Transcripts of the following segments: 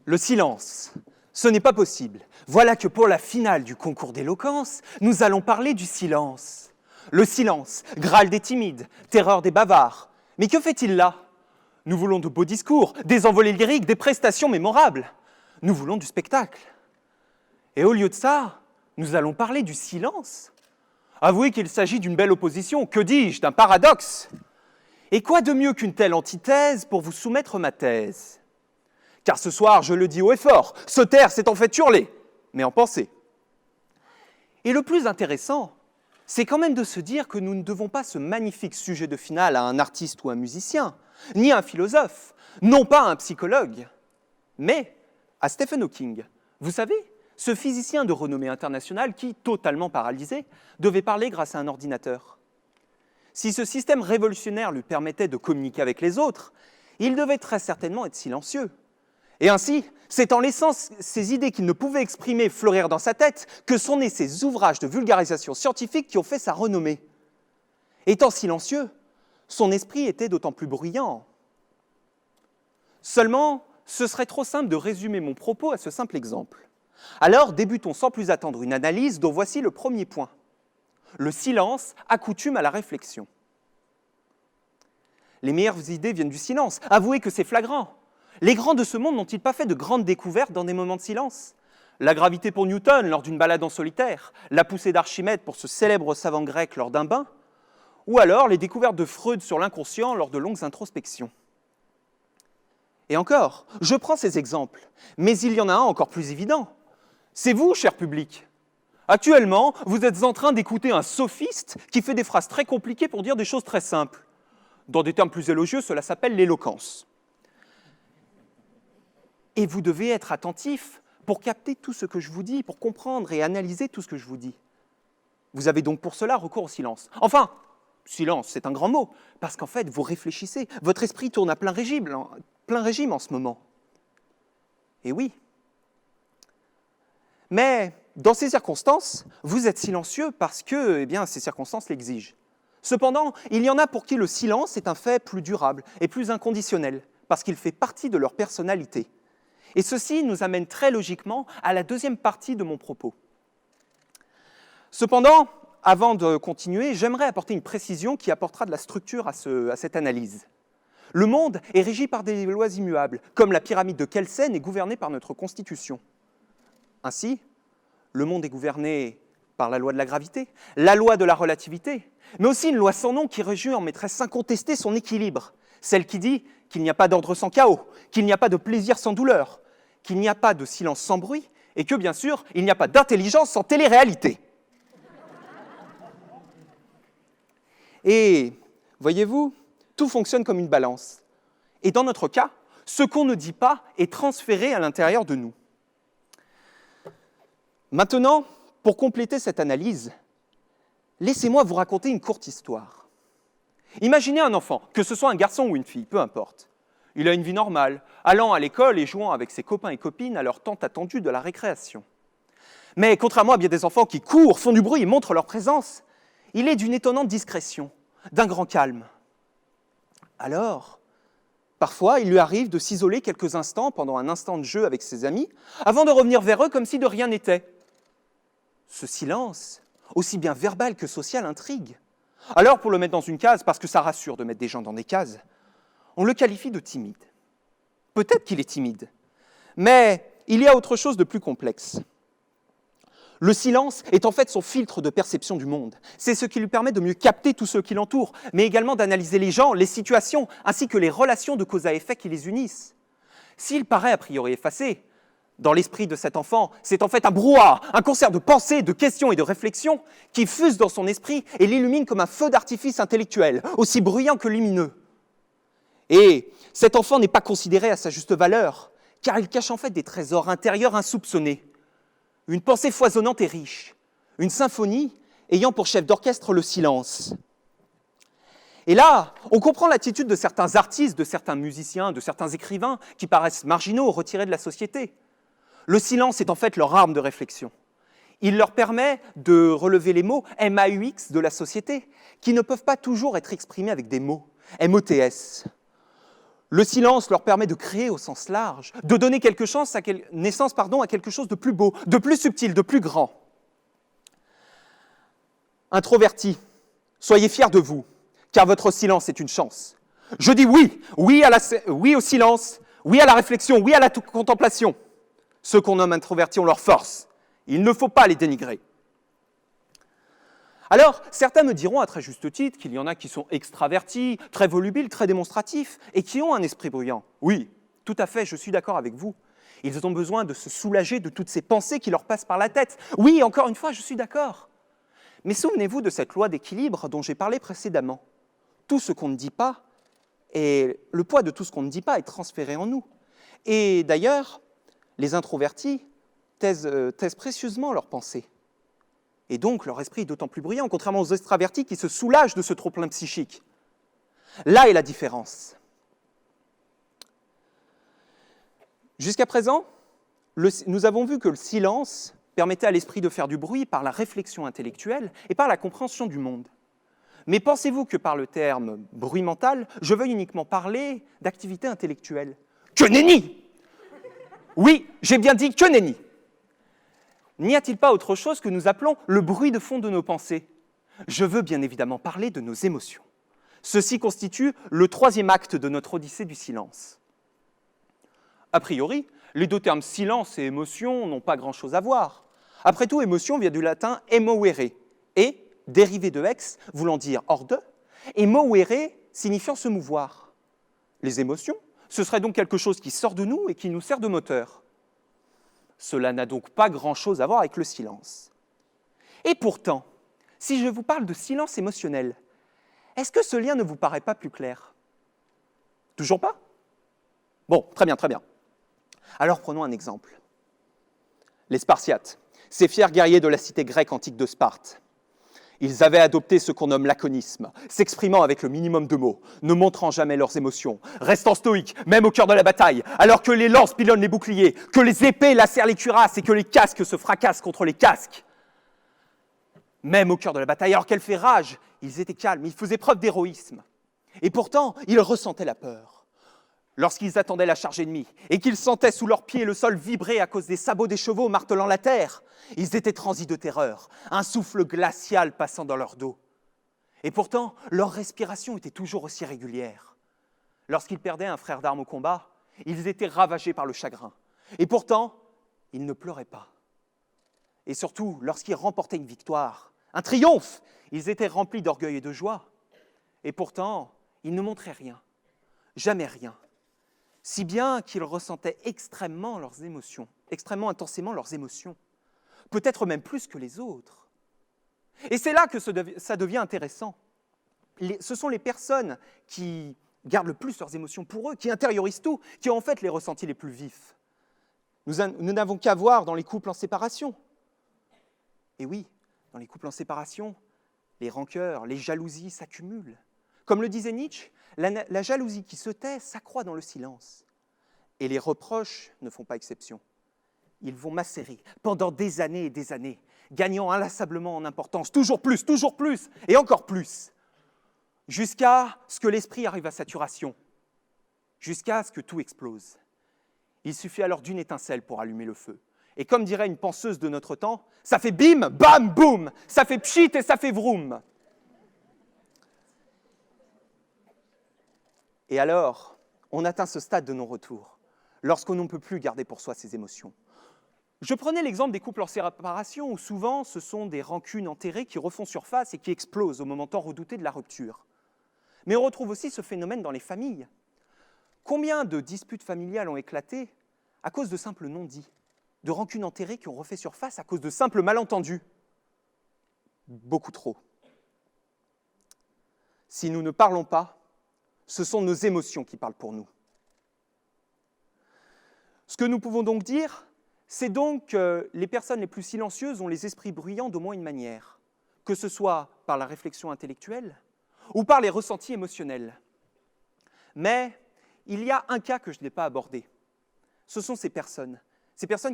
Le silence. Ce n'est pas possible. Voilà que pour la finale du concours d'éloquence, nous allons parler du silence. Le silence, Graal des timides, terreur des bavards. Mais que fait-il là? Nous voulons de beaux discours, des envolées lyriques, des prestations mémorables. Nous voulons du spectacle. Et au lieu de ça, nous allons parler du silence. Avouez qu'il s'agit d'une belle opposition, que dis-je, d'un paradoxe. Et quoi de mieux qu'une telle antithèse pour vous soumettre ma thèse? Car ce soir, je le dis haut et fort, se taire, c'est en fait hurler, mais en penser. Et le plus intéressant, c'est quand même de se dire que nous ne devons pas ce magnifique sujet de finale à un artiste ou un musicien, ni à un philosophe, non pas à un psychologue, mais à Stephen Hawking. Vous savez, ce physicien de renommée internationale qui, totalement paralysé, devait parler grâce à un ordinateur. Si ce système révolutionnaire lui permettait de communiquer avec les autres, il devait très certainement être silencieux. Et ainsi, c'est en laissant ces idées qu'il ne pouvait exprimer fleurir dans sa tête que sont nés ces ouvrages de vulgarisation scientifique qui ont fait sa renommée. Étant silencieux, son esprit était d'autant plus bruyant. Seulement, ce serait trop simple de résumer mon propos à ce simple exemple. Alors, débutons sans plus attendre une analyse dont voici le premier point. Le silence accoutume à la réflexion. Les meilleures idées viennent du silence. Avouez que c'est flagrant. Les grands de ce monde n'ont-ils pas fait de grandes découvertes dans des moments de silence? La gravité pour Newton lors d'une balade en solitaire, la poussée d'Archimède pour ce célèbre savant grec lors d'un bain, ou alors les découvertes de Freud sur l'inconscient lors de longues introspections. Et encore, je prends ces exemples, mais il y en a un encore plus évident. C'est vous, cher public. Actuellement, vous êtes en train d'écouter un sophiste qui fait des phrases très compliquées pour dire des choses très simples. Dans des termes plus élogieux, cela s'appelle l'éloquence. Et vous devez être attentif pour capter tout ce que je vous dis, pour comprendre et analyser tout ce que je vous dis. Vous avez donc pour cela recours au silence. Enfin, silence, c'est un grand mot, parce qu'en fait, vous réfléchissez. Votre esprit tourne à plein régime en ce moment. Et oui. Mais dans ces circonstances, vous êtes silencieux parce que ces circonstances l'exigent. Cependant, il y en a pour qui le silence est un fait plus durable et plus inconditionnel, parce qu'il fait partie de leur personnalité. Et ceci nous amène très logiquement à la deuxième partie de mon propos. Cependant, avant de continuer, j'aimerais apporter une précision qui apportera de la structure à cette analyse. Le monde est régi par des lois immuables, comme la pyramide de Kelsen est gouvernée par notre Constitution. Ainsi, le monde est gouverné par la loi de la gravité, la loi de la relativité, mais aussi une loi sans nom qui régit en maîtresse incontestée son équilibre, celle qui dit qu'il n'y a pas d'ordre sans chaos, qu'il n'y a pas de plaisir sans douleur, qu'il n'y a pas de silence sans bruit, et que, bien sûr, il n'y a pas d'intelligence sans télé-réalité. Et, voyez-vous, tout fonctionne comme une balance. Et dans notre cas, ce qu'on ne dit pas est transféré à l'intérieur de nous. Maintenant, pour compléter cette analyse, laissez-moi vous raconter une courte histoire. Imaginez un enfant, que ce soit un garçon ou une fille, peu importe. Il a une vie normale, allant à l'école et jouant avec ses copains et copines à leur temps attendu de la récréation. Mais contrairement à bien des enfants qui courent, font du bruit et montrent leur présence, il est d'une étonnante discrétion, d'un grand calme. Alors, parfois, il lui arrive de s'isoler quelques instants pendant un instant de jeu avec ses amis, avant de revenir vers eux comme si de rien n'était. Ce silence, aussi bien verbal que social, intrigue. Alors, pour le mettre dans une case, parce que ça rassure de mettre des gens dans des cases, on le qualifie de timide. Peut-être qu'il est timide, mais il y a autre chose de plus complexe. Le silence est en fait son filtre de perception du monde. C'est ce qui lui permet de mieux capter tout ce qui l'entoure, mais également d'analyser les gens, les situations, ainsi que les relations de cause à effet qui les unissent. S'il paraît a priori effacé, dans l'esprit de cet enfant, c'est en fait un brouhaha, un concert de pensées, de questions et de réflexions qui fuse dans son esprit et l'illumine comme un feu d'artifice intellectuel, aussi bruyant que lumineux. Et cet enfant n'est pas considéré à sa juste valeur, car il cache en fait des trésors intérieurs insoupçonnés. Une pensée foisonnante et riche, une symphonie ayant pour chef d'orchestre le silence. Et là, on comprend l'attitude de certains artistes, de certains musiciens, de certains écrivains qui paraissent marginaux, retirés de la société. Le silence est en fait leur arme de réflexion. Il leur permet de relever les mots MAUX de la société, qui ne peuvent pas toujours être exprimés avec des mots, MOTS. Le silence leur permet de créer au sens large, de donner naissance à quelque chose de plus beau, de plus subtil, de plus grand. Introvertis, soyez fiers de vous, car votre silence est une chance. Je dis oui, oui au silence, oui à la réflexion, oui à la contemplation. Ceux qu'on nomme introvertis ont leur force. Il ne faut pas les dénigrer. Alors, certains me diront à très juste titre qu'il y en a qui sont extravertis, très volubiles, très démonstratifs, et qui ont un esprit bruyant. Oui, tout à fait, je suis d'accord avec vous. Ils ont besoin de se soulager de toutes ces pensées qui leur passent par la tête. Oui, encore une fois, je suis d'accord. Mais souvenez-vous de cette loi d'équilibre dont j'ai parlé précédemment. Tout ce qu'on ne dit pas, et le poids de tout ce qu'on ne dit pas est transféré en nous. Et d'ailleurs, les introvertis taisent précieusement leurs pensées. Et donc, leur esprit est d'autant plus bruyant, contrairement aux extravertis qui se soulagent de ce trop-plein psychique. Là est la différence. Jusqu'à présent, nous avons vu que le silence permettait à l'esprit de faire du bruit par la réflexion intellectuelle et par la compréhension du monde. Mais pensez-vous que par le terme « bruit mental », je veuille uniquement parler d'activité intellectuelle ? Que nenni ! Oui, j'ai bien dit que nenni ! N'y a-t-il pas autre chose que nous appelons le bruit de fond de nos pensées ? Je veux bien évidemment parler de nos émotions. Ceci constitue le troisième acte de notre odyssée du silence. A priori, les deux termes silence et émotion n'ont pas grand-chose à voir. Après tout, émotion vient du latin emoere, et, dérivé de ex, voulant dire hors de, et moere signifiant se mouvoir. Les émotions, ce serait donc quelque chose qui sort de nous et qui nous sert de moteur. Cela n'a donc pas grand-chose à voir avec le silence. Et pourtant, si je vous parle de silence émotionnel, est-ce que ce lien ne vous paraît pas plus clair ? Toujours pas ? Bon, très bien, très bien. Alors prenons un exemple. Les Spartiates, ces fiers guerriers de la cité grecque antique de Sparte. Ils avaient adopté ce qu'on nomme l'aconisme, s'exprimant avec le minimum de mots, ne montrant jamais leurs émotions, restant stoïques, même au cœur de la bataille, alors que les lances pilonnent les boucliers, que les épées lacèrent les cuirasses et que les casques se fracassent contre les casques. Même au cœur de la bataille, alors qu'elle fait rage, ils étaient calmes, ils faisaient preuve d'héroïsme. Et pourtant, ils ressentaient la peur. Lorsqu'ils attendaient la charge ennemie et qu'ils sentaient sous leurs pieds le sol vibrer à cause des sabots des chevaux martelant la terre, ils étaient transis de terreur, un souffle glacial passant dans leur dos. Et pourtant, leur respiration était toujours aussi régulière. Lorsqu'ils perdaient un frère d'armes au combat, ils étaient ravagés par le chagrin. Et pourtant, ils ne pleuraient pas. Et surtout, lorsqu'ils remportaient une victoire, un triomphe, ils étaient remplis d'orgueil et de joie. Et pourtant, ils ne montraient rien, jamais rien. Si bien qu'ils ressentaient extrêmement intensément leurs émotions, peut-être même plus que les autres. Et c'est là que ça devient intéressant. Ce sont les personnes qui gardent le plus leurs émotions pour eux, qui intériorisent tout, qui ont en fait les ressentis les plus vifs. Nous n'avons qu'à voir dans les couples en séparation. Et oui, dans les couples en séparation, les rancœurs, les jalousies s'accumulent. Comme le disait Nietzsche, la jalousie qui se tait s'accroît dans le silence. Et les reproches ne font pas exception. Ils vont macérer pendant des années et des années, gagnant inlassablement en importance, toujours plus, et encore plus, jusqu'à ce que l'esprit arrive à saturation, jusqu'à ce que tout explose. Il suffit alors d'une étincelle pour allumer le feu. Et comme dirait une penseuse de notre temps, ça fait bim, bam, boum, ça fait pchit et ça fait vroom. Et alors, on atteint ce stade de non-retour, lorsqu'on ne peut plus garder pour soi ses émotions. Je prenais l'exemple des couples en séparation, où souvent ce sont des rancunes enterrées qui refont surface et qui explosent au moment tant redouté de la rupture. Mais on retrouve aussi ce phénomène dans les familles. Combien de disputes familiales ont éclaté à cause de simples non-dits, de rancunes enterrées qui ont refait surface à cause de simples malentendus ? Beaucoup trop. Si nous ne parlons pas, ce sont nos émotions qui parlent pour nous. Ce que nous pouvons donc dire, c'est donc que les personnes les plus silencieuses ont les esprits bruyants d'au moins une manière, que ce soit par la réflexion intellectuelle ou par les ressentis émotionnels. Mais il y a un cas que je n'ai pas abordé. Ce sont ces personnes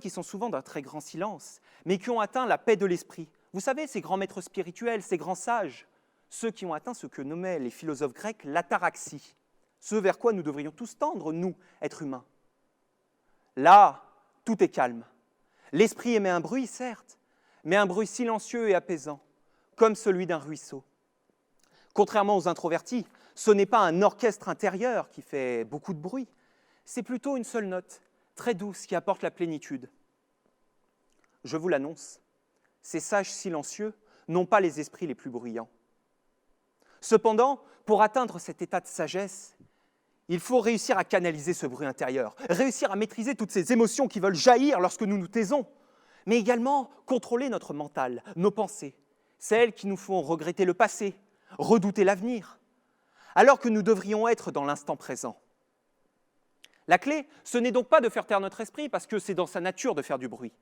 qui sont souvent d'un très grand silence, mais qui ont atteint la paix de l'esprit. Vous savez, ces grands maîtres spirituels, ces grands sages, ceux qui ont atteint ce que nommaient les philosophes grecs l'ataraxie, ce vers quoi nous devrions tous tendre, nous, êtres humains. Là, tout est calme. L'esprit émet un bruit, certes, mais un bruit silencieux et apaisant, comme celui d'un ruisseau. Contrairement aux introvertis, ce n'est pas un orchestre intérieur qui fait beaucoup de bruit, c'est plutôt une seule note, très douce, qui apporte la plénitude. Je vous l'annonce, ces sages silencieux n'ont pas les esprits les plus bruyants. Cependant, pour atteindre cet état de sagesse, il faut réussir à canaliser ce bruit intérieur, réussir à maîtriser toutes ces émotions qui veulent jaillir lorsque nous nous taisons, mais également contrôler notre mental, nos pensées, celles qui nous font regretter le passé, redouter l'avenir, alors que nous devrions être dans l'instant présent. La clé, ce n'est donc pas de faire taire notre esprit parce que c'est dans sa nature de faire du bruit.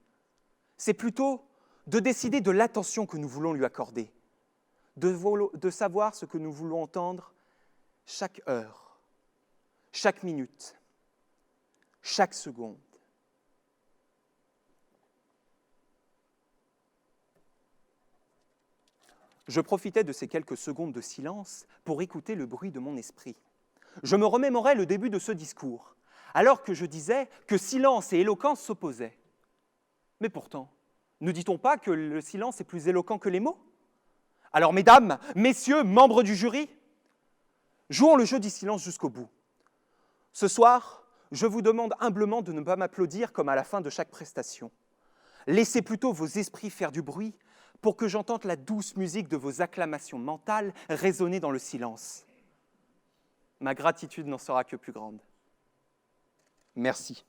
C'est plutôt de décider de l'attention que nous voulons lui accorder, de savoir ce que nous voulons entendre chaque heure, chaque minute, chaque seconde. Je profitais de ces quelques secondes de silence pour écouter le bruit de mon esprit. Je me remémorais le début de ce discours, alors que je disais que silence et éloquence s'opposaient. Mais pourtant, ne dit-on pas que le silence est plus éloquent que les mots ? Alors, mesdames, messieurs, membres du jury, jouons le jeu du silence jusqu'au bout. Ce soir, je vous demande humblement de ne pas m'applaudir comme à la fin de chaque prestation. Laissez plutôt vos esprits faire du bruit pour que j'entende la douce musique de vos acclamations mentales résonner dans le silence. Ma gratitude n'en sera que plus grande. Merci.